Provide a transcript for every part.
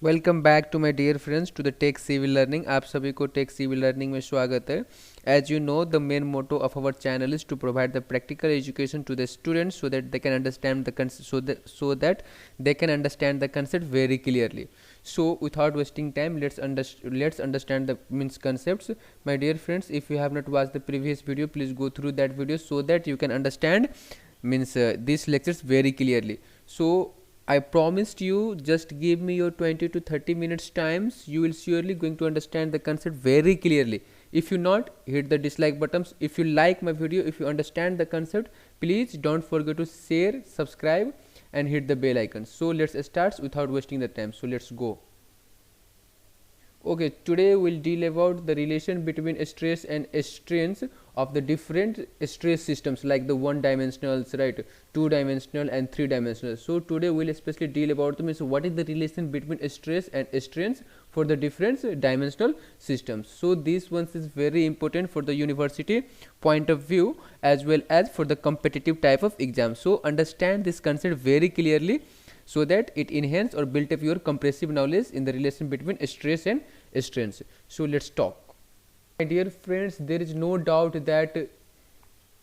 Welcome back to my dear friends to the tech civil learning. आप सभी को tech civil learning में स्वागत है। As you know the main motto of our channel is to provide the practical education to the students so that they can understand the so that they can understand the concept very clearly. So without wasting time, let's understand the means concepts. My dear friends, if you have not watched the previous video, please go through that video so that you can understand means these lectures very clearly. So I promised you, just give me your 20 to 30 minutes times. You will surely going to understand the concept very clearly. If you not, hit the dislike buttons. If you like my video, if you understand the concept, please don't forget to share, subscribe and hit the bell icon. So let's start without wasting the time. So let's go. Okay, today we'll deal about the relation between stress and strains of the different stress systems like the one dimensionals, right, two dimensional and three dimensional. So today we'll especially deal about them is what is the relation between stress and strains for the different dimensional systems. So this one is very important for the university point of view as well as for the competitive type of exam. So understand this concept very clearly so that it enhance or build up your comprehensive knowledge in the relation between stress and strains. So let's talk. My dear friends, there is no doubt that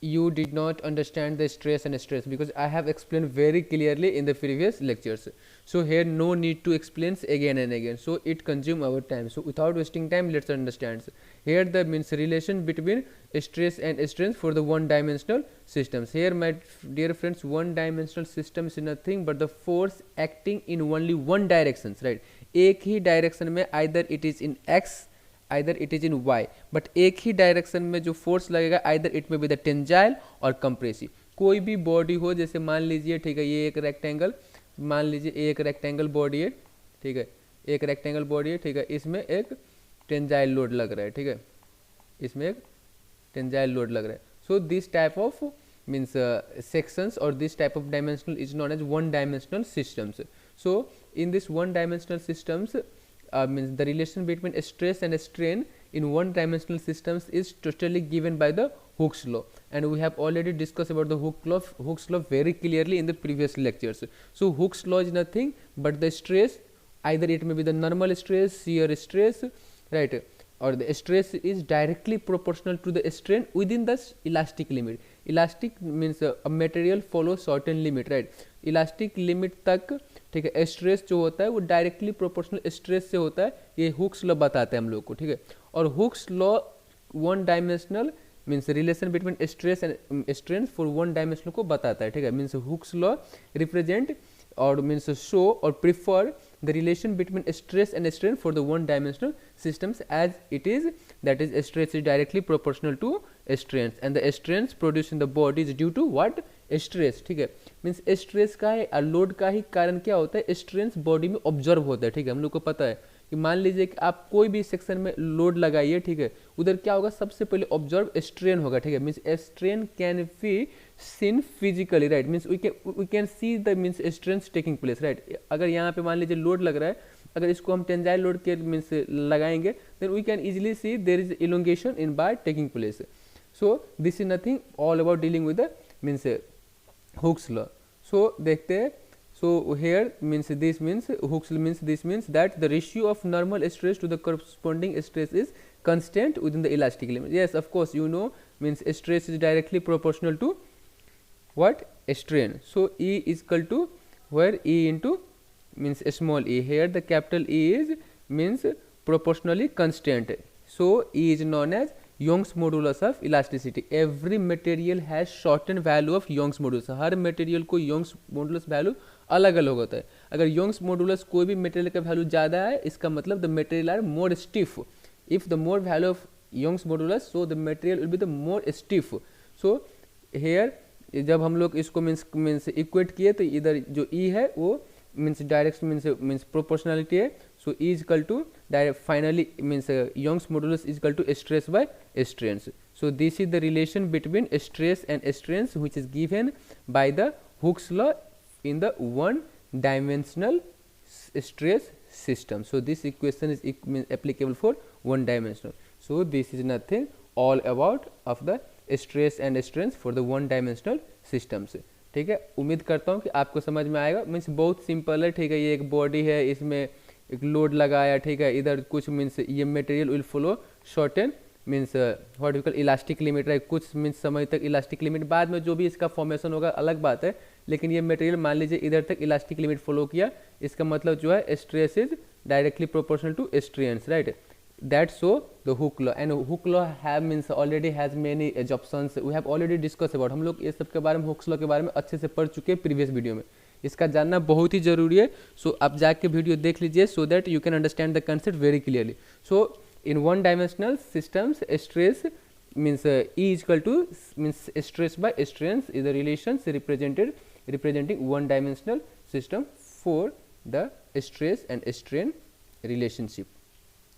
you did not understand the stress and stress because I have explained very clearly in the previous lectures. So here no need to explain again and again, so it consume our time. So without wasting time, let's understand. Here the means relation between stress and strains for the one dimensional systems. Here my dear friends, one dimensional system is nothing but the force acting in only one direction, right? एक ही direction में either it is in x either it is in y, but एक ही direction में जो force लगेगा either it may be the tensile और compressive. कोई भी body हो, जैसे मान लीजिए, ठीक है, ये एक रेक्टेंगल, मान लीजिए एक रेक्टेंगल बॉडी है, ठीक है, एक रेक्टेंगल बॉडी है, ठीक है, इसमें एक टेंजाइल लोड लग रहा है, ठीक है, इसमें एक टेंजाइल लोड लग रहा है. So this type of means sections or this type of dimensional is known as one dimensional systems. So in this one dimensional systems means the relation between stress and strain in one dimensional systems is totally given by the Hooke's law, and we have already discussed about the Hooke's law very clearly in the previous lectures. So Hooke's law is nothing but the stress, either it may be the normal stress, shear stress, right, or the stress is directly proportional to the strain within the elastic limit. Elastic means a material follow certain limit, right? Elastic limit तक, ठीक है, stress जो होता है वो directly proportional stress से होता है. ये हुक्स लॉ बताते हैं हम लोग को, ठीक है. और Hooke's law one dimensional means relation between stress and strain for one dimensional को बताता है, ठीक है. मीन्स हुक्स लॉ रिप्रेजेंट और मीन्स शो और prefer the relation between stress and strain for the one dimensional systems as it is, that is stress is directly proportional to strains and the strains produced in the body is due to what? Stress, ठीक है. Means stress का है, load का ही कारण क्या होता है? Strains body में ऑब्जर्व होता है, ठीक है. हम लोग को पता है कि मान लीजिए कि आप कोई भी सेक्शन में लोड लगाइए, ठीक है, उधर क्या होगा? सबसे पहले ऑब्जर्व स्ट्रेन होगा, ठीक है. Means strain can be seen physically, right. Means we can see the means strains taking place, right. अगर यहाँ पे मान लीजिए लोड लग रहा है, अगर इसको हम टेंजाइल लोड के मीन्स लगाएंगे, then we can easily see there is elongation in by taking place. So this is nothing all about dealing with the means Hooke's law. So देखते हैं. So here means this means Hooke's means this means that the ratio of normal stress to the corresponding stress is constant within the elastic limit. Yes, of course, you know, means stress is directly proportional to what? Strain. So E is equal to where E into means small e. Here the capital E is means proportionally constant. So E is known as Young's modulus of elasticity. Every material has certain value of Young's modulus. Her material को Young's modulus value अलग अलग होता है. अगर Young's modulus कोई भी material का value ज़्यादा है, इसका मतलब the material are more stiff. If the more value of Young's modulus, so the material will be the more stiff. So here जब हम लोग इसको मीन्स इक्वेट किए तो इधर जो E है वो मीन्स डायरेक्ट मीन्स प्रोपोर्शनलिटी है. So E is equal to direct finally means Young's modulus is equal to stress by strains. So this is the relation between stress and strains which is given by the Hooke's law in the one dimensional stress system. So this equation is applicable for one dimensional. So this is nothing all about of the stress and strains for the one dimensional systems. ठीक है, उम्मीद करता हूँ कि आपको समझ में आएगा. मीन्स बहुत सिंपल है, ठीक है. ये एक बॉडी है, इसमें एक लोड लगाया, ठीक है, इधर कुछ मीन्स ये material will follow shorten means what we call elastic limit, right, कुछ मीन्स समय तक इलास्टिक लिमिट, बाद में जो भी इसका फॉर्मेशन होगा अलग बात है, लेकिन ये मटेरियल मान लीजिए इधर तक इलास्टिक लिमिट फॉलो किया, इसका मतलब जो है stress is directly proportional to strain, right, that so the Hooke law, and Hooke law have means already has many assumptions, we have already discussed about, हम लोग ये सब के बारे में Hooke's law के बारे में अच्छे से पढ़ चुके हैं प्रीवियस वीडियो में, इसका जानना बहुत ही जरूरी है। सो आप जाके वीडियो देख लीजिए so that you can understand the concept very clearly. So in one dimensional systems stress means E is equal to means stress by strain is the relations representing one dimensional system for the stress and strain relationship.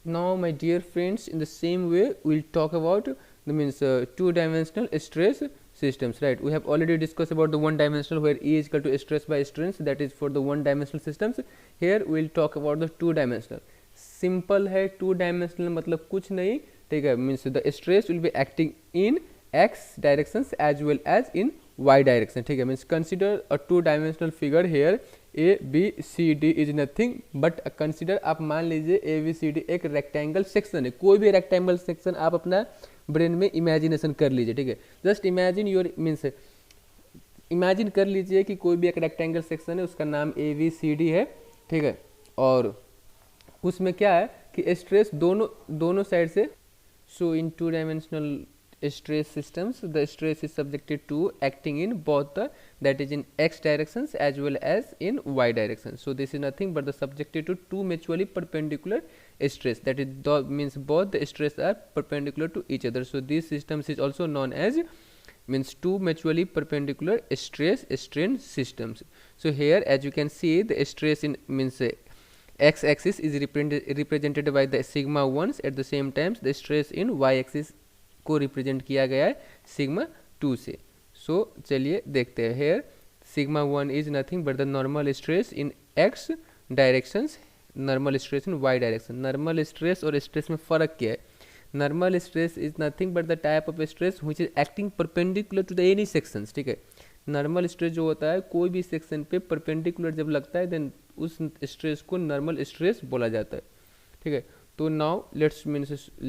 Now my dear friends, in the same way we'll talk about the means two-dimensional stress systems, right? We have already discussed about the one-dimensional where E is equal to stress by strain, that is for the one-dimensional systems. Here we'll talk about the two-dimensional. Simple है, two-dimensional मतलब कुछ नहीं, ठीक है, means the stress will be acting in x directions as well as in y direction, ठीक है, means consider a two-dimensional figure here, A B C D is nothing but consider, आप मान लीजिए ए बी सी डी एक rectangle section है, कोई भी rectangle section आप अपना ब्रेन में इमेजिनेशन कर लीजिए, ठीक है, just imagine your means imagine कर लीजिए कि कोई भी एक रेक्टेंगल सेक्शन है, उसका नाम ए बी सी डी है, ठीक है, और उसमें क्या है कि स्ट्रेस दोनों साइड से, so in two dimensional stress systems the stress is subjected to acting in both the, that is in x directions as well as in y direction, so this is nothing but the subjected to two mutually perpendicular stress, that is means both the stress are perpendicular to each other, so these systems is also known as means two mutually perpendicular stress strain systems. So here as you can see the stress in means x axis is represented by the sigma 1s, at the same time the stress in y axis को represent किया गया है sigma 2 से। सो चलिए देखते हैं, here sigma 1 is nothing but the normal stress in x directions, normal stress in y direction. Normal stress और stress में फ़र्क क्या है? Normal stress is nothing but the type of stress which is acting perpendicular to the any sections, ठीक है। Normal stress जो होता है कोई भी सेक्शन पे परपेंडिकुलर जब लगता है देन उस स्ट्रेस को नॉर्मल स्ट्रेस बोला जाता है, ठीक है। तो now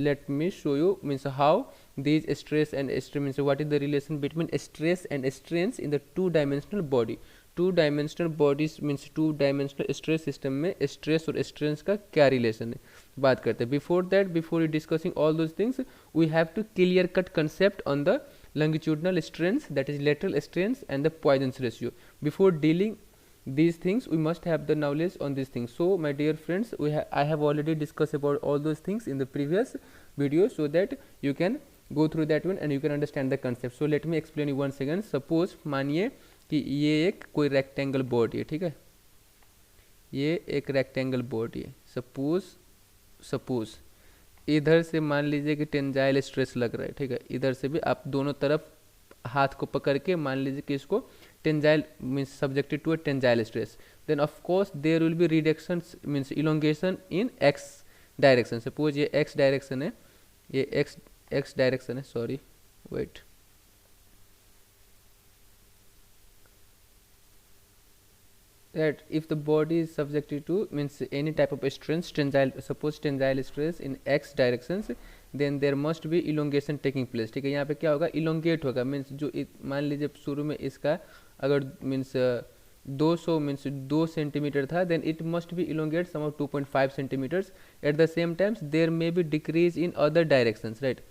let me show you means how these stress and strain means what is the relation between stress and strains in the two dimensional body. Two dimensional bodies means two dimensional stress system में stress और strains का क्या relation है बात करते हैं। Before that, before you discussing all those things, we have to clear cut concept on the longitudinal strains, that is lateral strains and the Poisson's ratio. Before dealing these things we must have the knowledge on these things. So my dear friends, I have already discussed about all those things in the previous video so that you can go through that one and you can understand the concept. So let me explain you once again. Suppose मानिए कि ये एक कोई rectangle body है, ठीक है, ये एक रेक्टेंगल बॉडी है। सपोज इधर से मान लीजिए कि टेंजाइल स्ट्रेस लग रहा है, ठीक है, इधर से भी आप दोनों तरफ हाथ को पकड़ के मान लीजिए कि इसको tensile means subjected to a tensile stress, then of course there will be reduction means elongation in x direction. Suppose ये एक्स डायरेक्शन है, ये एक्स डायरेक्शन है, sorry wait, that if the body is subjected to means any type of stress, suppose tensile stress in x directions, then there must be elongation taking place, ठीक है। यहाँ पे क्या होगा, elongate होगा, मीन्स जो मान लीजिए शुरू में इसका अगर मीन्स 200 मीन्स 2 सेंटीमीटर था, then it must be elongate some of 2.5 centimeters. At the same times there may be decrease in other directions, right.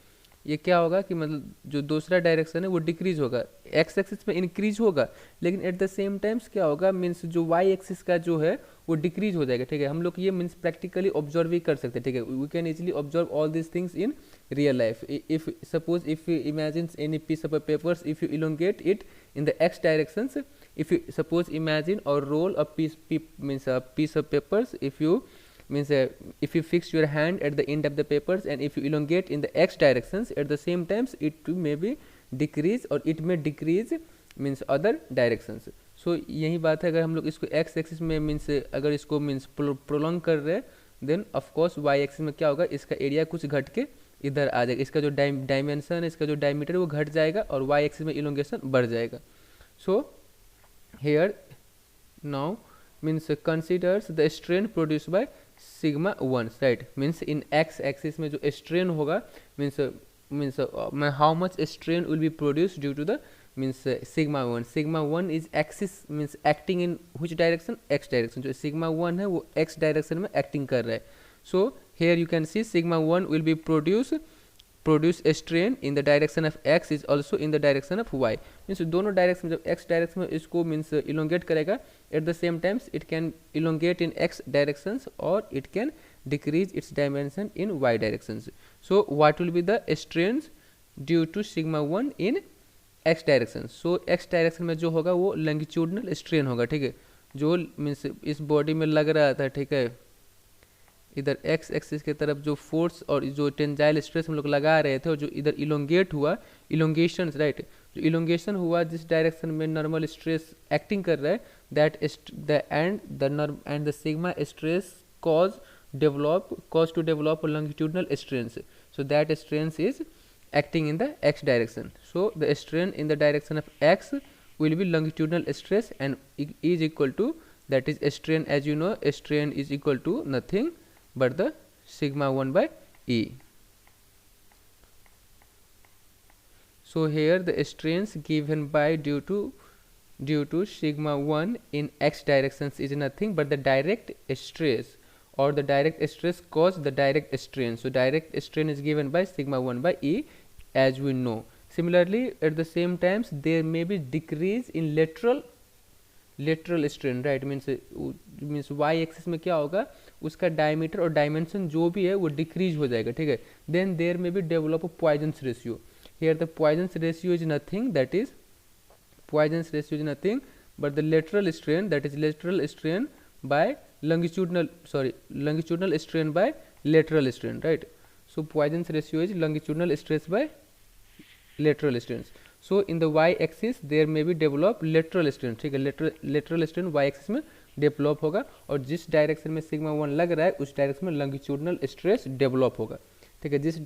ये क्या होगा कि मतलब जो दूसरा डायरेक्शन है वो डिक्रीज होगा, एक्स एक्सिस में इंक्रीज होगा, लेकिन एट द सेम टाइम्स क्या होगा मीन्स जो वाई एक्सिस का जो है वो डिक्रीज हो जाएगा, ठीक है। हम लोग ये मीन्स प्रैक्टिकली ऑब्जर्व भी कर सकते हैं, ठीक है। We can easily observe all this things in real life. If suppose if you imagine any piece of papers, if you elongate it in the x directions, if you suppose imagine or roll a piece of papers, if you fix your hand at the end of the papers and if you elongate in the x directions, at the same times it may be decrease or it may decrease means other directions. So यही बात है, अगर हम लोग इसको x axis में means अगर इसको मीन्स प्रोलॉन्ग कर रहे हैं, then of course y axis में क्या होगा, इसका एरिया कुछ घट के इधर आ जाएगा, इसका जो डायमेंशन है, इसका जो डायमीटर वो घट जाएगा और y एक्सिस में इलोंगेशन बढ़ जाएगा। So here now means considers the strain produced by sigma 1, right? means in x axis में जो strain होगा means how much strain will be produced due to the means sigma 1. sigma 1 is axis means acting in which direction? x direction. जो sigma 1 है वो x direction में acting कर रहा है. So here you can see sigma 1 will be produce a strain in the direction of x is also in the direction of y. means दोनों direction जब x direction में इसको means elongate करेगा, at the same times it can elongate in x directions or it can decrease its dimension in y directions. So what will be the strains due to sigma 1 in x direction? So x direction में जो होगा वो longitudinal strain होगा, ठीक है, जो means इस body में लग रहा था, ठीक है, इधर एक्स एक्सिस की तरफ जो फोर्स और जो टेंजाइल स्ट्रेस हम लोग लगा रहे थे और जो इधर इलोंगेट हुआ, इलोंगेशन, राइट, जो इलोंगेशन हुआ जिस डायरेक्शन में नॉर्मल स्ट्रेस एक्टिंग कर रहा है, that the sigma stress cause to develop longitudinal strains. So that strains is acting in the x direction. So the strain in the direction of x will be longitudinal stress and is equal to, that is strain, as you know, strain is equal to nothing but the sigma 1 by E. So here the strains given by due to sigma 1 in x directions is nothing but the direct stress, or the direct stress caused the direct strain. So direct strain is given by sigma 1 by E, as we know. Similarly, at the same times there may be decrease in lateral strain, right? means y axis में क्या होगा, उसका diameter और dimension जो भी है वो decrease हो जाएगा, ठीक है. Then there may be develop Poisson's ratio. Here the Poisson's ratio is nothing, that is Poisson's ratio is nothing but the lateral strain, that is lateral strain by longitudinal strain by lateral strain, right? So Poisson's ratio is longitudinal stress by lateral strains. So in the y axis there may be develop lateral strain, ठीक है, lateral strain y axis में develop होगा और जिस direction में sigma 1 लग रहा है उस डायरेक्शन में लॉन्गिट्यूडनल स्ट्रेस डेवलप होगा, ठीक है. जिस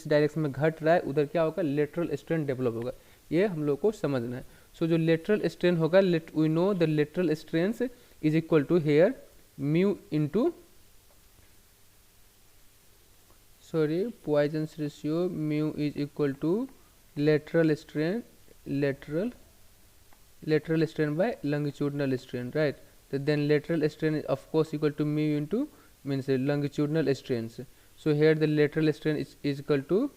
डायरेक्शन में घट रहा है उधर क्या होगा, लेटरल स्ट्रेन डेवलप होगा. ये हम लोग को समझना है. सो जो लेटरल स्ट्रेन होगा, we know the lateral strains is equal to here mu into Poisson's ratio mu is equal to lateral strain by longitudinal strain, right? So then lateral strain is of course equal to mu into means longitudinal strains. So here the lateral strain is equal to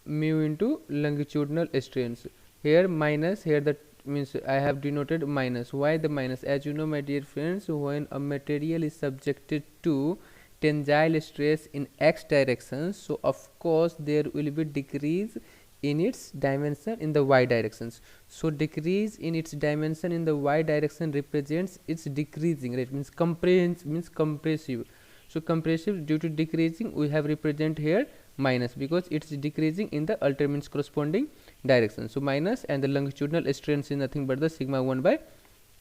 mu into longitudinal strains. Here minus, here the means I have denoted minus. Why the minus? As you know, my dear friends, when a material is subjected to tensile stress in x direction, so of course there will be decrease in its dimension in the y directions. So decrease in its dimension in the y direction represents its decreasing, right? means compressive. So compressive due to decreasing we have represent here minus because it's decreasing in the alternate corresponding direction. So minus, and the longitudinal strains is nothing but the sigma 1 by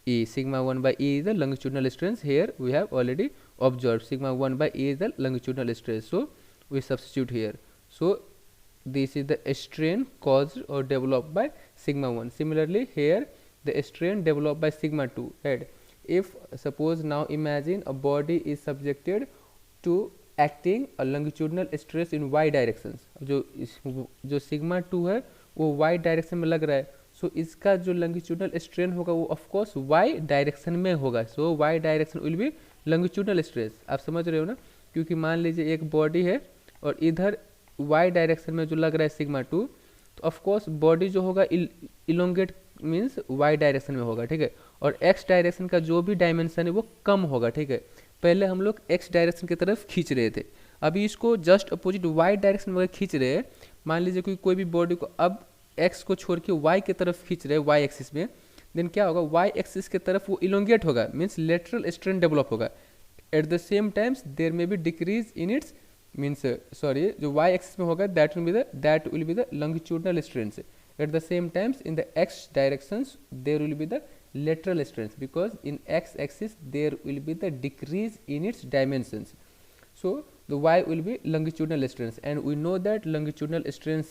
E. Sigma 1 by E is the longitudinal strains. Here we have already observed sigma 1 by E is the longitudinal stress. So we substitute here. So this is the strain caused or developed by sigma 1. Similarly here the strain developed by sigma 2, right? If suppose now imagine a body is subjected to acting a longitudinal stress in y directions, जो sigma 2 है वो y direction में लग रहा है. सो इसका जो longitudinal strain होगा वो ऑफ कोर्स y डायरेक्शन में होगा. सो y direction will be longitudinal stress. आप समझ रहे हो ना, क्योंकि मान लीजिए एक बॉडी है और इधर y डायरेक्शन में जो लग रहा है सिग्मा 2, तो ऑफ कोर्स बॉडी जो होगा इलोंगेट मीन्स y डायरेक्शन में होगा, ठीक है. और x डायरेक्शन का जो भी डायमेंशन है वो कम होगा, ठीक है. पहले हम लोग x डायरेक्शन की तरफ खींच रहे थे, अभी इसको जस्ट अपोजिट y डायरेक्शन में खींच रहे हैं. मान लीजिए कोई भी बॉडी को अब x को छोड़ के y की तरफ खींच रहे हैं y एक्सिस में, देन क्या होगा, y एक्सिस की तरफ वो इलोंगेट होगा, मीन्स लेटरल स्ट्रेन डेवलप होगा. At the same times there may be decrease in its means जो y एक्सिस में होगा that will be the longitudinal strains. At the same times in the x directions there will be the lateral strength because in x axis there will be the decrease in its dimensions. So the y will be longitudinal strength, and we know that longitudinal strain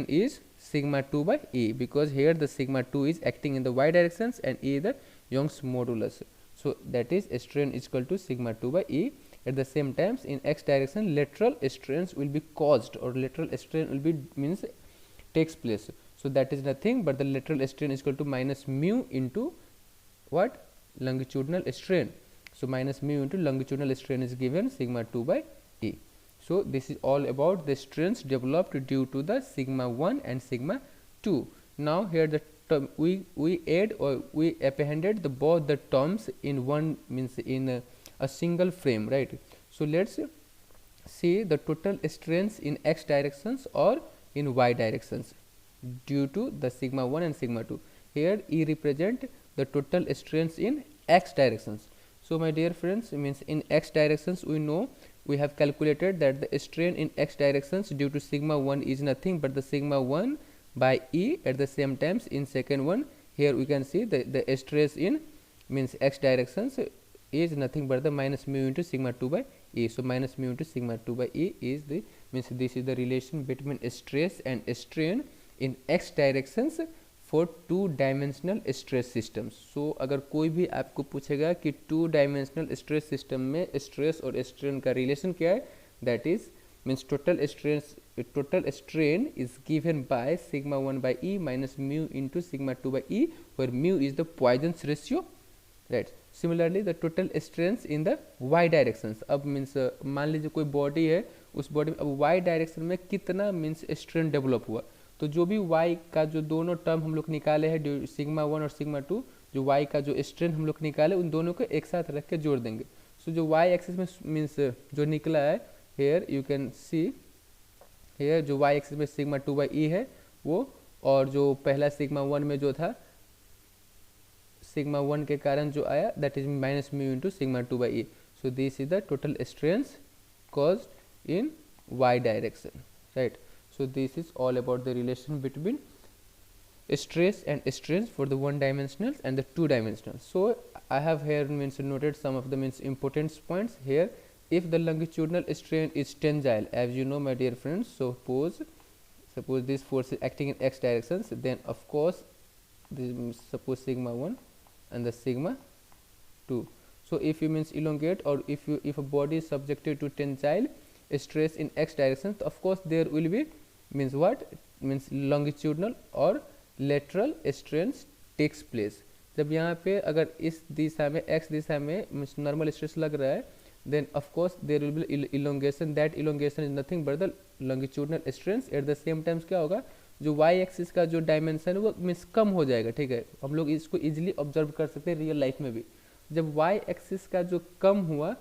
is sigma 2 by E, because here the sigma 2 is acting in the y directions and E is the Young's modulus. So that is strain is equal to sigma 2 by E. At the same times in x direction lateral strains will be caused, or lateral strain will be means takes place. So that is nothing but the lateral strain is equal to minus mu into what, longitudinal strain. So minus mu into longitudinal strain is given sigma 2 by E. So this is all about the strains developed due to the sigma 1 and sigma 2. Now here the term we add or we apprehended the both the terms in one, means in a single frame, right? So let's see the total strains in x directions or in y directions due to the sigma 1 and sigma 2. Here E represent the total strains in x directions. So my dear friends, means in x directions we know, we have calculated that the strain in x directions due to sigma 1 is nothing but the sigma 1 by E. At the same times in second one, here we can see the stress in means x directions is nothing but the minus mu into sigma 2 by E. So minus mu into sigma 2 by E is the, means this is the relation between stress and strain in x directions for two dimensional stress systems. So अगर कोई भी आपको पूछेगा कि two dimensional stress system में stress और strain का relation क्या है, that is means total strain is given by sigma 1 by E minus mu into sigma 2 by E, where mu is the Poisson's ratio, right? Similarly the total strains in the y directions. अब means मान लीजिए कोई body है, उस body में अब y direction में कितना मीन्स स्ट्रेन डेवलप हुआ, तो जो भी y का जो दोनों टर्म हम लोग निकाले हैं सिग्मा 1 और सिग्मा 2, जो y का जो स्ट्रेन हम लोग निकाले उन दोनों को एक साथ रख के जोड़ देंगे. सो जो y एक्सिस में मीन्स जो निकला है, here you can see here जो y एक्सिस में सिग्मा 2 by E है वो, और जो पहला सिग्मा 1 में जो था सिग्मा 1 के कारण जो आया that is minus mu into sigma 2 by E. So this is the total strains caused in y direction, right? So this is all about the relation between stress and strains for the one dimensional and the two dimensional. So I have here means noted some of the means important points here. If the longitudinal strain is tensile, as you know my dear friends, suppose this force is acting in x directions, then of course this suppose sigma 1 and the sigma 2. So if you means elongate, or if a body is subjected to tensile stress in x direction, of course there will be means what, means longitudinal और lateral strains takes place. जब यहाँ पे अगर इस दिशा में x दिशा में means normal stress लग रहा है, then of course there will be elongation. That elongation is nothing but the longitudinal strains. At the same time क्या होगा, जो y एक्सिस का जो डायमेंशन है वो मीन्स कम हो जाएगा, ठीक है. हम लोग इसको इजिली ऑब्जर्व कर सकते हैं रियल लाइफ में भी. जब y एक्सिस का जो कम हुआ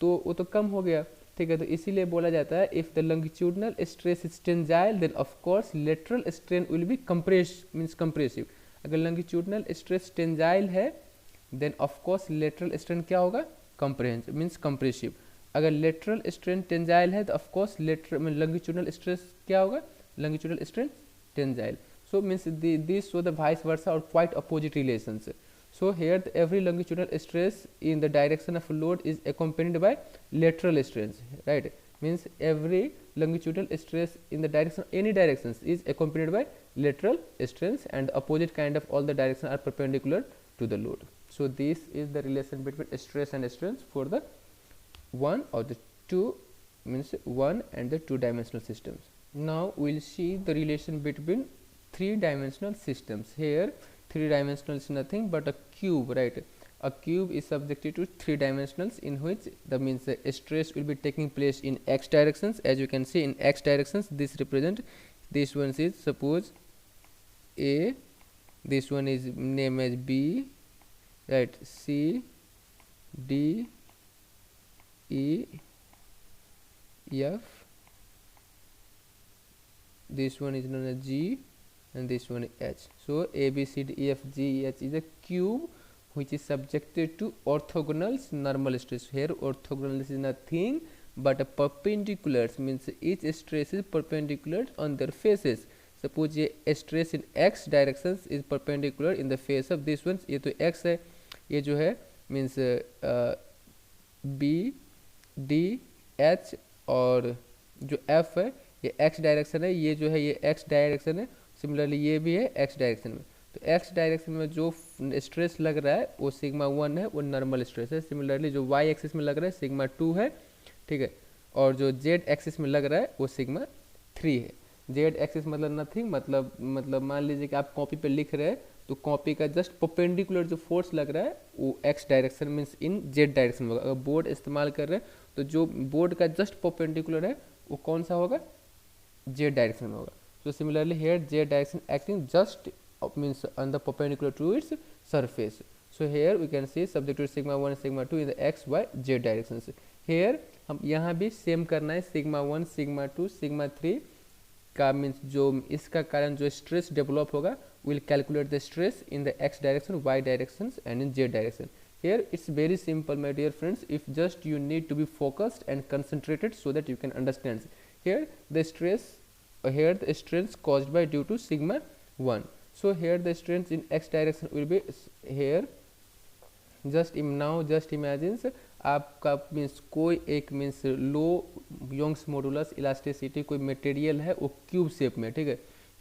तो वो तो कम हो गया, ठीक है. तो इसीलिए बोला जाता है if the longitudinal stress is tensile then of course lateral strain will be compress means compressive. अगर लॉन्गिट्यूडनल स्ट्रेस टेंजाइल है then of course lateral strain क्या होगा, कंप्रेहेंसिव मींस कंप्रेसिव. अगर लेटरल स्ट्रेन टेंजाइल है तो of course lateral longitudinal stress क्या होगा, longitudinal strain tensile. So means this so the vice versa or quite opposite relations. So here every longitudinal stress in the direction of load is accompanied by lateral strains, right? Means every longitudinal stress in the direction, any directions, is accompanied by lateral strains, and the opposite kind of all the directions are perpendicular to the load. So this is the relation between stress and strains for the one or the two, means one and the two dimensional systems. Now we will see the relation between three dimensional systems. Here three dimensional is nothing but a cube, right? A cube is subjected to three dimensionals in which the means stress will be taking place in x directions. As you can see in x directions, this represent, this one is suppose A, this one is name as B, right? C, D, E, F, this one is known as G, and this one is H. So A, B, C, D, E, F, G, H is a cube which is subjected to orthogonal normal stress. Here orthogonal is nothing but a perpendicular, means each stress is perpendicular on their faces. Suppose ये stress in x directions is perpendicular in the face of this one. ये तो x है, ये जो है means B, D, H और जो F है ये x डायरेक्शन है, ये जो है ये x डायरेक्शन है सिमिलरली ये भी है एक्स डायरेक्शन में। तो एक्स डायरेक्शन में जो स्ट्रेस लग रहा है वो सिग्मा 1 है, वो नॉर्मल स्ट्रेस है। सिमिलरली जो वाई एक्सिस में लग रहा है सिग्मा 2 है, ठीक है, और जो जेड एक्सिस में लग रहा है वो सिग्मा 3 है। जेड एक्सिस मतलब नथिंग, मतलब मान लीजिए कि आप कॉपी पे लिख रहे हैं तो कॉपी का जस्ट परपेंडिकुलर जो फोर्स लग रहा है वो x direction means in z direction में होगा। अगर बोर्ड इस्तेमाल कर रहे हैं तो जो बोर्ड का जस्ट परपेंडिकुलर है वो कौन सा होगा, जेड डायरेक्शन में होगा। So similarly here Z direction acting just means on the perpendicular to its surface. So here we can see subject to sigma 1 sigma 2 in the x y z directions. Here हम यहाँ भी same करना है, sigma 1 sigma 2 sigma 3 का means जो इसका कारण जो स्ट्रेस डेवलप होगा will calculate the stress in the x direction y direction and in z direction. Here it's very simple my dear friends, if just you need to be focused and concentrated so that you can understand. Here the stress caused by due to sigma 1. So here the strength in x direction will be here, just imagine आपका means कोई एक means low योंग्स modulus elasticity कोई material है वो cube shape में, ठीक है,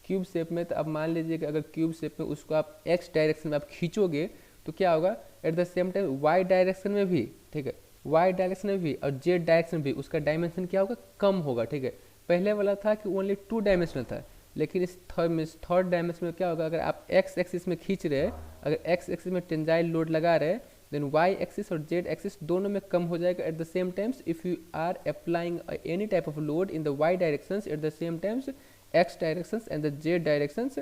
cube shape में। तो अब मान लीजिए कि अगर क्यूब शेप में उसको आप एक्स डायरेक्शन में आप खींचोगे तो क्या होगा, at the same time y direction में भी, ठीक है, वाई डायरेक्शन में भी और जेड डायरेक्शन भी उसका डायमेंशन क्या होगा, कम होगा, ठीक है। पहले वाला था कि ओनली 2 डायमेंशनल था, लेकिन इस थर्ड डायमेंशन में क्या होगा, अगर आप एक्स एक्सिस में खींच रहे हैं, अगर एक्स एक्सिस में टेंजाइल लोड लगा रहे हैं देन वाई एक्सिस और जेड एक्सिस दोनों में कम हो जाएगा। At the same times if you are applying any type of load in the y directions at the same times x directions and the z directions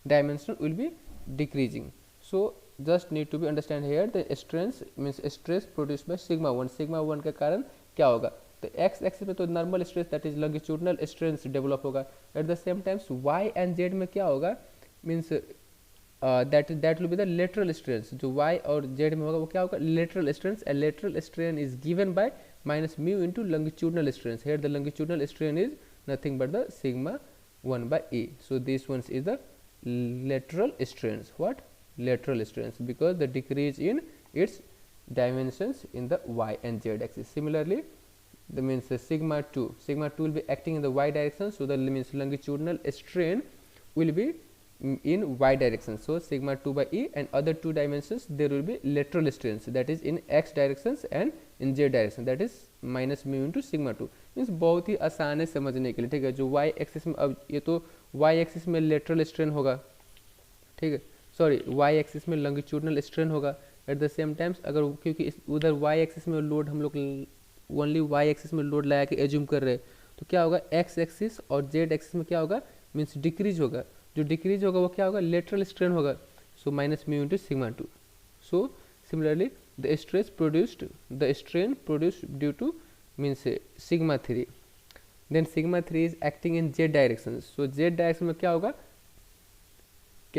dimension will be decreasing. So just need to be understand here the stress means stress produce by sigma 1 के कारण क्या होगा, तो x axis में तो normal stress that is longitudinal stress develop होगा। At the same times y and z में क्या होगा, means that will be the lateral strain. जो वाई और जेड में होगा वो क्या होगा, lateral strain. A lateral strain is given by minus mu into longitudinal strain. Here the longitudinal strain is nothing but the sigma 1 by e. So this one is the lateral strains. What? Lateral strains, because the decrease in its dimensions in the y and z axis. Similarly, the means sigma 2 will be acting in the y direction, so the means longitudinal strain will be in y direction. So sigma 2 by e, and other 2 dimensions there will be lateral strains, that is in x directions and in z direction, that is minus mu into sigma 2. Means बहुत ही आसान है समझने के लिए, ठीक है। जो Y axis में, अब ये तो वाई एक्सिस में लेटरल स्ट्रेन होगा, ठीक है, सॉरी वाई एक्सिस में लॉन्गिट्यूडिनल स्ट्रेन होगा। एट द सेम टाइम्स अगर क्योंकि उधर वाई एक्सिस में लोड हम लोग ओनली वाई एक्सिस में लोड लगा के एज्यूम कर रहे हैं, तो क्या होगा, एक्स एक्सिस और जेड एक्सिस में क्या होगा, मीन्स डिक्रीज होगा। जो डिक्रीज होगा वो क्या होगा, लेटरल स्ट्रेन होगा। So minus mu into sigma 2. So similarly the strain produced due to means sigma 3. then sigma 3 is acting in z direction. so z direction में क्या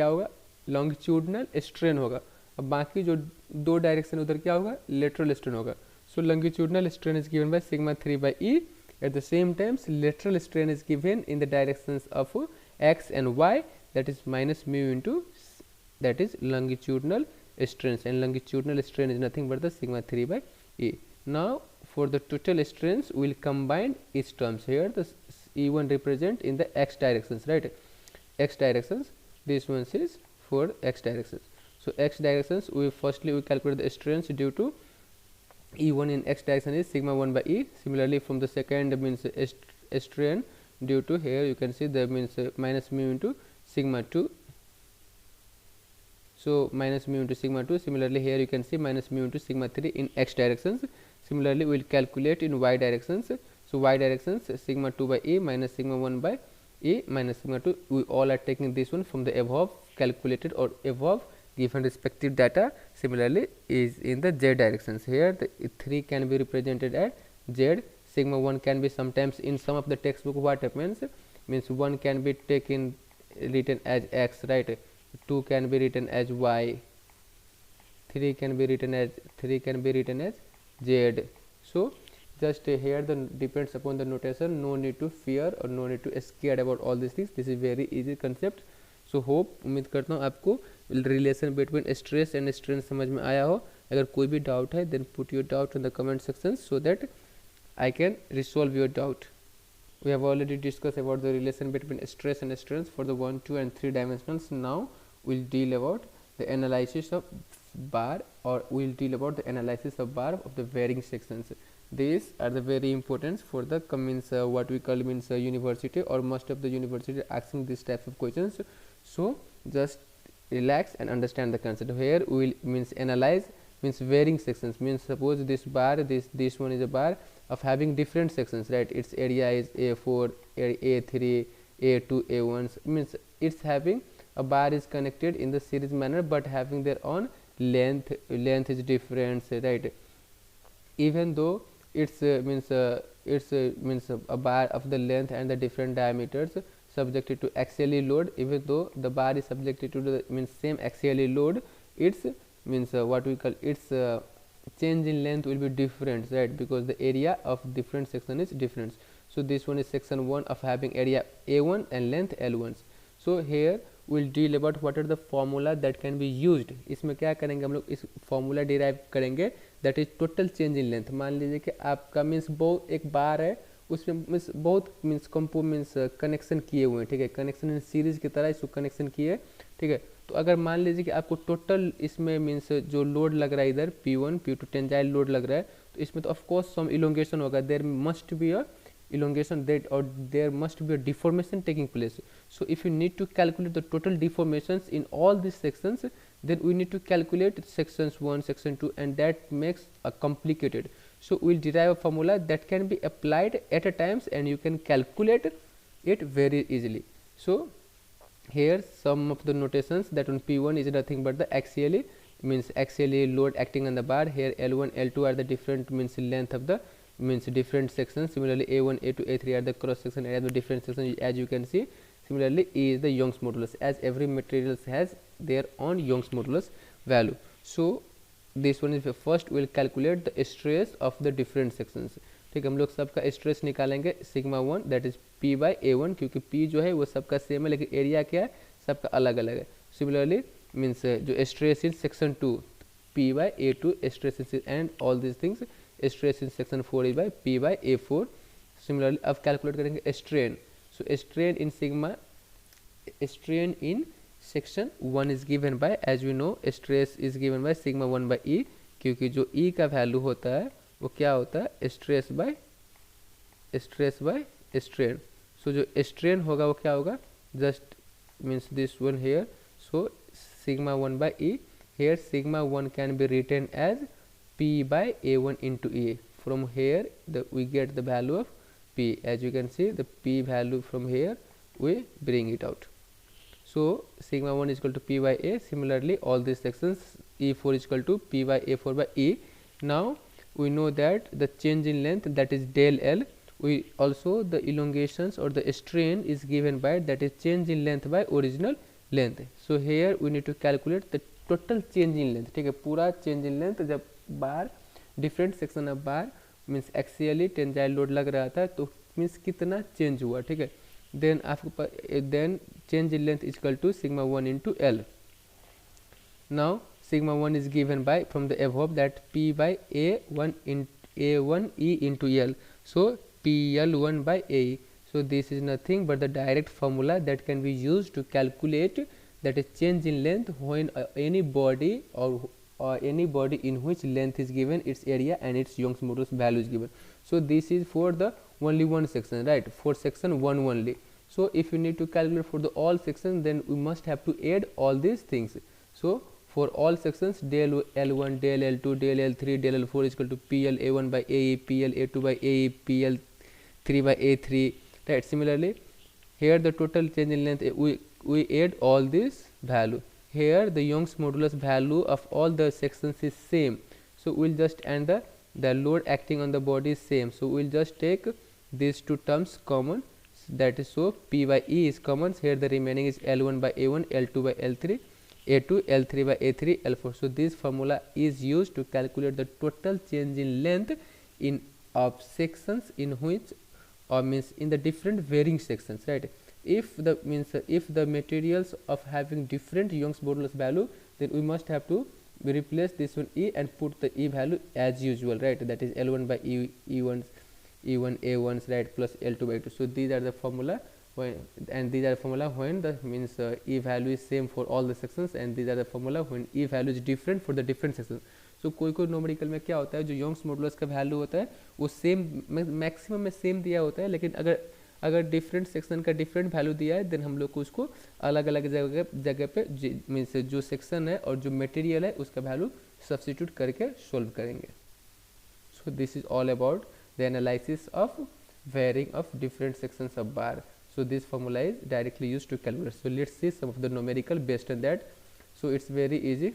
होगा, longitudinal strain होगा। अब बाकी जो 2 डायरेक्शन उधर क्या होगा, lateral strain होगा। so longitudinal strain is given by sigma 3 by e. at the same times lateral strain is given in the directions of x and y, that is minus mu into that is longitudinal strains, and longitudinal strain is nothing but the sigma 3 by e. now for the total strains we will combine its terms. Here the E1 represent in the x directions, right, x directions. This one is for x directions. So x directions, we calculate the strains due to E1 in x direction is sigma 1 by e. Similarly from the second means strain due to, here you can see the means minus mu into sigma 2. so minus mu into sigma 2. Similarly here you can see minus mu into sigma 3 in x directions. Similarly we will calculate in y directions. so y directions sigma 2 by e minus sigma 1 by e minus sigma 2. we all are taking this one from the above calculated or above given respective data. Similarly is in the z directions. Here the 3 can be represented as z, sigma 1 can be sometimes in some of the textbook what happens, means 1 can be written as x, right, 2 can be written as y, 3 can be written as z. so just here the depends upon the notation, no need to fear or no need to scared about all these things. this is very easy concept. so hope उम्मीद करता हूँ आपको relation between stress and strain समझ में आया हो। अगर कोई भी डाउट है then put your doubt in the comment section so that I can resolve your doubt. we have already discussed about the relation between stress and strains for the 1, 2 and 3 dimensionals. Now we'll deal about the analysis of bar, or we'll deal about the analysis of bar of the varying sections. These are the very important for the what we call university, or most of the university asking these types of questions. So just relax and understand the concept. Here we will analyze varying sections, suppose this bar, this one is a bar of having different sections, right? Its area is A4, A3, A2, A1, it's having a bar is connected in the series manner but having their own length is different, right? Even though it's a bar of the length and the different diameters subjected to axially load, even though the bar is subjected to the same axially load, its what we call its change in length will be different, right? Because the area of different section is different. So this one is section 1 of having area A1 and length L1. So here we'll deal about what are the formula that can be used. इसमें क्या करेंगे हम लोग, इस formula derive करेंगे, that is total change in length. मान लीजिए कि आपका बहुत एक बार है, उसमें बहुत कंपो कनेक्शन किए हुए हैं, ठीक है, कनेक्शन इन सीरीज की तरह इसको कनेक्शन किए, ठीक है. तो अगर मान लीजिए कि आपको टोटल इसमें जो लोड लग रहा है इधर P1 P2 टेंजाइल लोड लग रहा है, तो इसमें तो ऑफ कोर्स सम इलोंगेशन होगा, there must be a elongation that, or there must be a deformation taking place. So if you need to calculate the total deformations in all these sections, then we need to calculate sections 1, section 2, and that makes a complicated. So we'll derive a formula that can be applied at a times and you can calculate it very easily. So here some of the notations, that on P1 is nothing but the axially load acting on the bar. Here L1 L2 are the different length of the different sections. Similarly A1 A2 A3 are the cross section area of the different sections, as you can see. Similarly E is the Young's modulus, as every material has their own Young's modulus value. So this one is first we will calculate the stress of the different sections. ठीक है, हम लोग सबका stress निकालेंगे sigma 1, that is P by A1, क्योंकि P जो है वो सबका सेम है लेकिन एरिया क्या है, सबका अलग अलग है. सिमिलरली जो stress in section 2 P by A2 stress and all this things, stress in section 4 is by P by A4. Similarly अब कैलकुलेट करेंगे strain. So strain in sigma, strain in section 1 is given by, as we know stress is given by sigma 1 by E, क्योंकि जो E का value होता है वो क्या होता है, स्ट्रेस बाय स्ट्रेन. सो जो स्ट्रेन होगा वो क्या होगा, just means this one here. So sigma 1 by E, here sigma 1 can be written as P by A1 into E. From here we get the value of P. As you can see, the P value from here we bring it out. So sigma 1 is equal to P by A. Similarly all these sections E4 is equal to P by A4 by E. Now we know that the change in length, that is del L. We also the elongations or the strain is given by, that is change in length by original length. So here we need to calculate the total change in length. ठीक है, पूरा change in length जब बार different section of bar means axially tensile load लग रहा था तो means कितना change हुआ, ठीक है. then आपको then change in length is equal to sigma 1 into L. now sigma 1 is given by from the above, that P by A1 in A1 E into L. so PL1 by AE. so this is nothing but the direct formula that can be used to calculate, that is change in length when any body or any body in which length is given, its area and its Young's modulus value is given. So this is for the only one section, right, for section 1 only. So if you need to calculate for the all sections, then we must have to add all these things. So for all sections, del L1, del L2, del L3, del L4 is equal to PL A1 by AE, PL A2 by AE, PL 3 by A3, right. Similarly here the total change in length, we add all this value. Here the Young's modulus value of all the sections is same, so we'll just, and the load acting on the body is same, so we'll just take these two terms common, that is, so P by E is common. Here the remaining is L1 by A1, L2 by L3, A2, L3 by A3, L4. so this formula is used to calculate the total change in length in of sections in which, or means in the different varying sections, right. If the materials of having different Young's modulus value, then we must have to replace this one E and put the E value as usual, right, that is L1 by E1 E1 A1s, right, plus L2 by 2. So these are the formula when, and these are the formula when the means E value is same for all the sections, and these are the formula when E value is different for the different sections. So कोई कोई numerical में क्या होता है, जो Young's modulus का value होता है वो सेम मैक्सिमम में सेम दिया होता है, लेकिन अगर डिफरेंट सेक्शन का डिफरेंट वैल्यू दिया है देन हम लोग को उसको अलग अलग जगह पे मीन्स जो सेक्शन है और जो मटेरियल है उसका वैल्यू सब्स्टिट्यूट करके सोल्व करेंगे. सो this is all about the analysis of varying of different sections of bar. So this formula is directly used to calculate. So let's see some of the numerical based on that. So it's very easy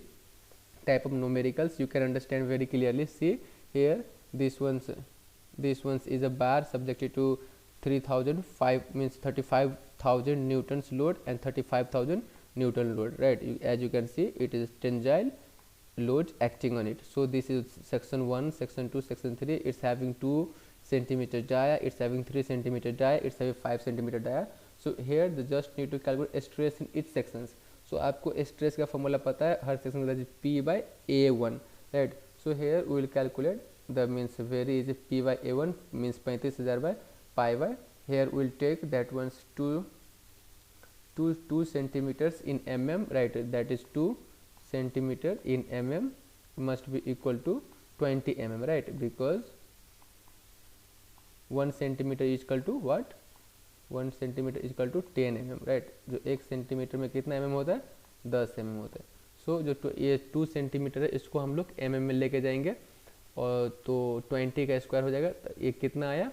type of numericals, you can understand very clearly. See here, this one's is a bar subjected to 3005 means 35,000 newtons load and 35,000 newton load, right? As you can see, it is tensile loads acting on it. So this is section 1, section 2, section 3. It's having 2 centimeter dia, it's having 3 centimeter dia, it's having 5 centimeter dia. So here they just need to calculate stress in each sections. So आपको stress का formula पता है हर section का, P by A1, right? So here we will calculate the means very easy. P by A1 means 35,000 by pi by, here we will take that one's 2 centimeters in mm, right? That is 2 centimeter in mm must be equal to 20 mm, right? Because 1 centimeter is equal to what? 1 centimeter is equal to 10 mm, right? जो 1 centimetre में कितना mm होता है? 10 mm होता है. So जो ये 2 centimetre है इसको हम लोग mm में लेके जाएंगे, और तो 20 का स्क्वायर हो जाएगा. तो ये कितना आया?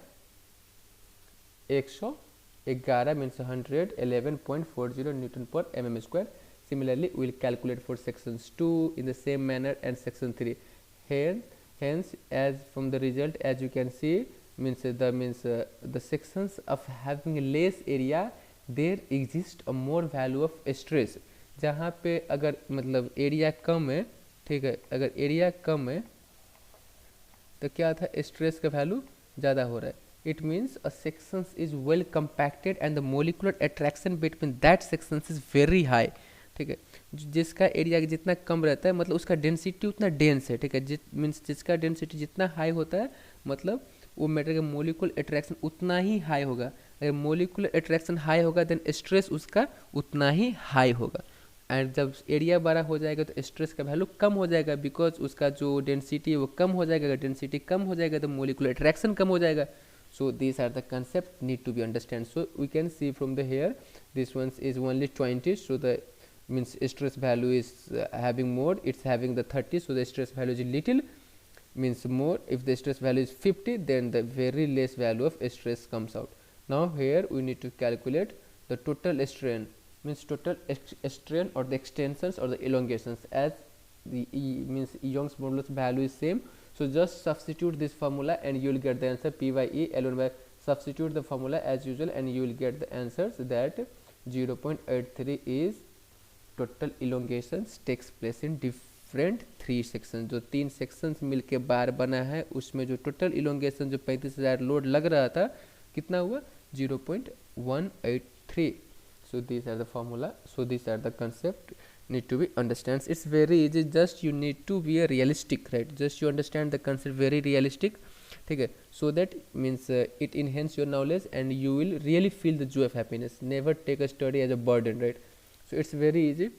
111 मीन्स 111.40 न्यूटन पर mm square. Similarly, we will calculate for sections 2 in the same manner and section 3. Here, hence, as from the result, as you can see, the sections of having less area, there exists a more value of stress. जहाँ पे अगर मतलब area कम है, ठीक है, अगर area कम है तो क्या था, स्ट्रेस का वैल्यू ज़्यादा हो रहा है. It means a sections is well compacted and the molecular attraction between that sections is very high. ठीक है, जिसका एरिया जितना कम रहता है मतलब उसका डेंसिटी उतना डेंस है. ठीक है, मीन्स जिसका डेंसिटी जितना हाई होता है मतलब वो मैटर का मोलिकुलर अट्रैक्शन उतना ही हाई होगा. अगर मोलिकुलर अट्रैक्शन हाई होगा देन स्ट्रेस उसका उतना ही हाई होगा. एंड जब एरिया बड़ा हो जाएगा तो स्ट्रेस का वैल्यू कम हो जाएगा, बिकॉज उसका जो डेंसिटी है वो कम हो जाएगा. अगर डेंसिटी कम हो जाएगा तो मोलिकुलर अट्रैक्शन कम हो जाएगा. So these are the concept need to be understand. So we can see from the here, this one is only 20, so the means stress value is having more, it's having the 30, so the stress value is little means more. If the stress value is 50, then the very less value of stress comes out. Now here we need to calculate the total strain, means total strain or the extensions or the elongations, as the means Young's modulus value is same. So just substitute this formula and you will get the answer P by E L1 by, substitute the formula as usual and you will get the answers that 0.83 is total elongations takes place in different 3 sections. जो 3 sections मिलके बार बना है उसमें जो total elongation जो 35,000 load लग रहा था कितना हुआ? 0.183. So these are the formula, so these are the concept need to be understand. It's very easy, just you need to be a realistic, right? Just you understand the concept very realistic, ठीक है, so that means it enhance your knowledge and you will really feel the joy of happiness. Never take a study as a burden, right? So it's very easy,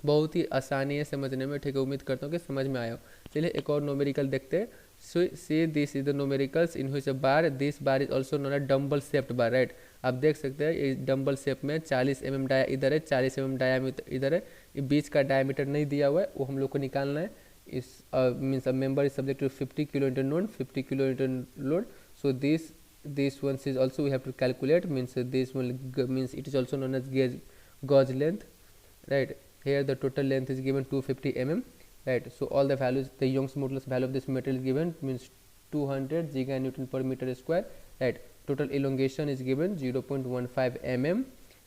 बहुत ही आसानी है समझने में. ठीक है, उम्मीद करता हूँ कि समझ में आया हो. चलिए एक और न्यूमेरिकल देखते हैं. So see this is the numericals in which a bar, this bar is also known as dumbbell shaped bar, right? आप देख सकते हैं ये डम्बल शेप में 40 mm डाया इधर है, 40 mm डायामीटर इधर है. ये बीच का डायमीटर नहीं दिया हुआ है, वो हम लोग को निकालना है. इस means a member is subject to 50 kilo newton load, 50 kilo newton load. So this one is also we have to calculate, means this one means it is also known as gauge length, right? Here the total length is given 250 mm, right? So all the values, the Young's modulus value of this material is given, means 200 giganewton per meter square, right? Total elongation is given 0.15 mm,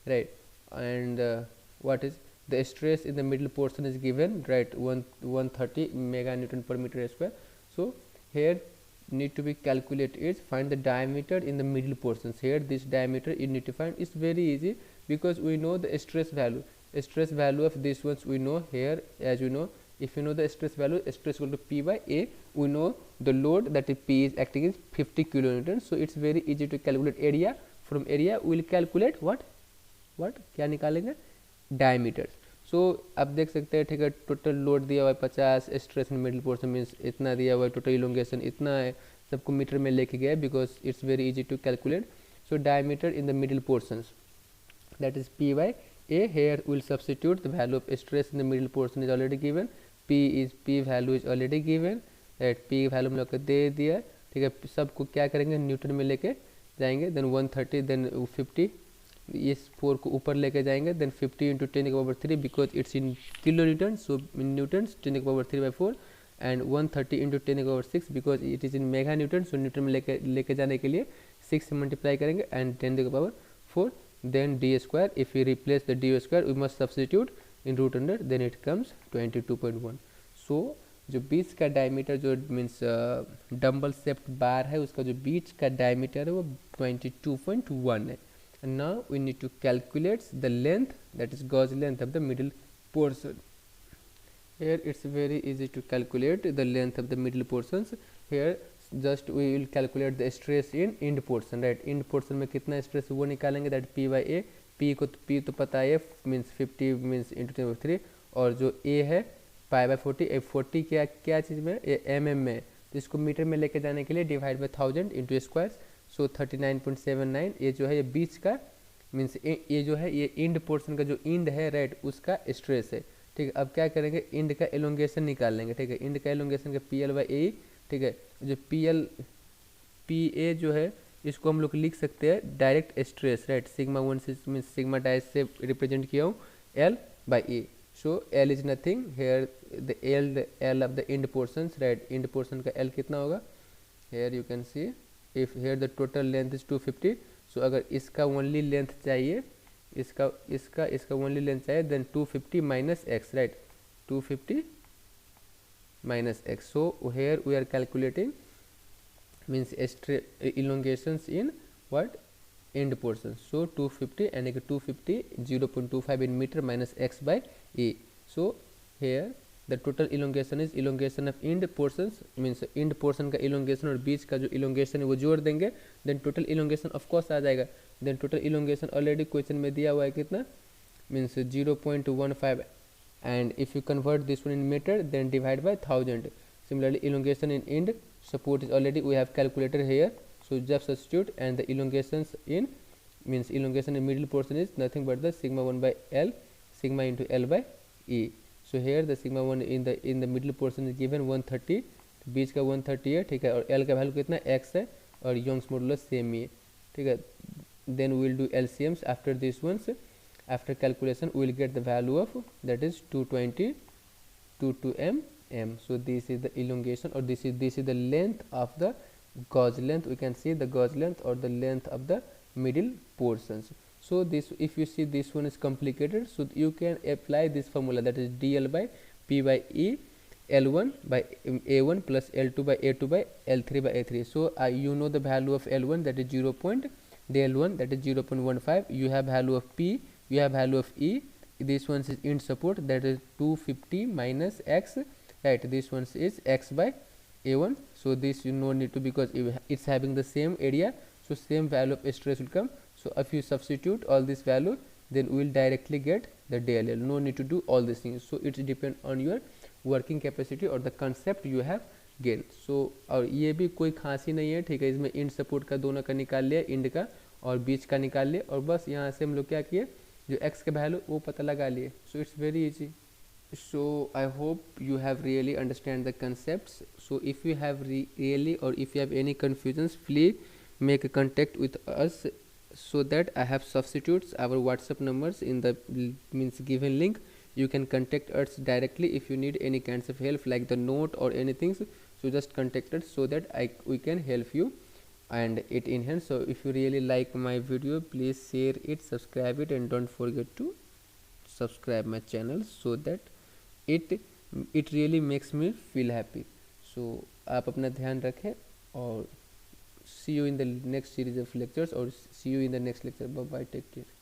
right? And what is the stress in the middle portion is given, right? 130 meganewton per meter square. So here need to be calculated is find the diameter in the middle portions. Here this diameter you need to find. Is very easy because we know the stress value. Stress value of this ones we know here, as you know, if you know the stress value, stress equal to P by A, we know the load that is P is acting is 50 kilonewton. So it's very easy to calculate area. From area we will calculate what क्या निकालेंगे, diameter. सो आप देख सकते हैं, ठीक है, total load दिया हुआ है 50, stress in middle portion means इतना दिया हुआ है, टोटल इलोंगेशन इतना है, सबको मीटर में लेके गया है because it's very easy to calculate. So diameter in the middle portions that is P by A. Here we will substitute the value of stress in the middle portion is already given. P value is already given. That P value हम लोग को दे दिया, ठीक है. सबको क्या करेंगे, Newton में लेके जाएंगे. देन 130, देन 50, इस 4 को ऊपर लेके जाएंगे. Then 50 into 10⁻³ because it's in kilo newton, so in newtons 10⁻³ and 130 into 10⁻6 because it is in mega newton. So newton में लेके जाने के लिए 6 से मल्टीप्लाई करेंगे and 10⁻⁴. then d square, if we replace the d square we must substitute in root under, then it comes 22.1. so जो बीच का diameter जो मीन्स डम्बल शेप्ड बार है उसका जो बीच का डायमीटर है वो 22.1 है. now we need to calculate the length, that is gauge length of the middle portion. Here it's very easy to calculate the length of the middle portions. Here just we will calculate the stress in end portion, right. end portion में कितना stress वो निकालेंगे, that P by A. P तो पता है means 50 means into 10⁻³ और जो A है पाई बाई 40. 40 क्या चीज़ में, ये mm में, तो इसको मीटर में लेके जाने के लिए डिवाइड बाई 1000 इंटू स्क्वायर. सो 39.79. ये जो है ये बीच का मीन्स ये जो है ये इंड पोर्शन का जो इंड है, राइट, उसका स्ट्रेस है, ठीक है. अब क्या करेंगे, इंड का एलोंगेशन निकाल लेंगे, ठीक है. इंड का एलोंगेशन का PL बाई A, ठीक है. जो PA जो है इसको हम लोग लिख सकते हैं डायरेक्ट स्ट्रेस, राइट. सिग्मा 1 से मीन्स सिग्मा डैश से रिप्रेजेंट किया हूँ L by A. So L is nothing here, the L of the end portion, right. End portion का L कितना होगा, here you can see, if here the total length is 250. सो अगर इसका only length चाहिए, इसका ओनली लेंथ चाहिए, then 250 minus x, right. 250 minus x. so here we are calculating means elongations in what, end portion. so 250 and 250 0.25 in meter minus x by A. so here the total elongation is elongation of end portions means end portion का elongation और बीच का जो elongation है वो जोड़ देंगे, then total elongation of course आ जाएगा. then total elongation already question में दिया हुआ है कितना, means 0.15, and if you convert this one in meter then divide by 1000. similarly elongation in end support is already we have calculated here, so just substitute, and the elongations in means elongation in middle portion is nothing but the sigma 1 by L, sigma into L by E. so here the sigma 1 in the middle portion is given 130, बीच का 130 है, ठीक है, और L का value कितना x है और योंग्स modulus same ही है, ठीक है. then we will do LCMs after this ones. after calculation we will get the value of that is 220 mm. so this is the elongation or this is the length of the gauge length. we can see the gauge length or the length of the middle portions. so this, if you see this one is complicated, so you can apply this formula, that is dl by P by E, L1 by A1 plus L2 by A2 by L3 by A3. so you know the value of L1, that is 0.del1, that is 0.15. you have value of P, you have value of E. this one is end support, that is 250 minus x, right. this one is x by A1. so this you no need to, because it's having the same area, so same value of stress will come. so if you substitute all this value, then we will directly get the DLL. no need to do all these things. so it depends on your working capacity or the concept you have gained. so और ये भी कोई खांसी नहीं है, ठीक है. इसमें इंड सपोर्ट का दोनों का निकाल लिया, इंड का और बीच का निकाल लिया, और बस यहाँ से हम लोग क्या किए, जो x का वैल्यू वो पता लगा लिए. so it's very easy. so I hope you have really understand the concepts. so if you have really or if you have any confusions, please make a contact with us, so that I have substitutes our WhatsApp numbers in the means given link. you can contact us directly if you need any kinds of help like the note or anything. so just contact us so that we can help you and it in hand. so if you really like my video, please share it, subscribe it, and don't forget to subscribe my channel, so that it really makes me feel happy. so आप अपना ध्यान रखें और see you in the next series of lectures, or see you in the next lecture. Bye bye, take care.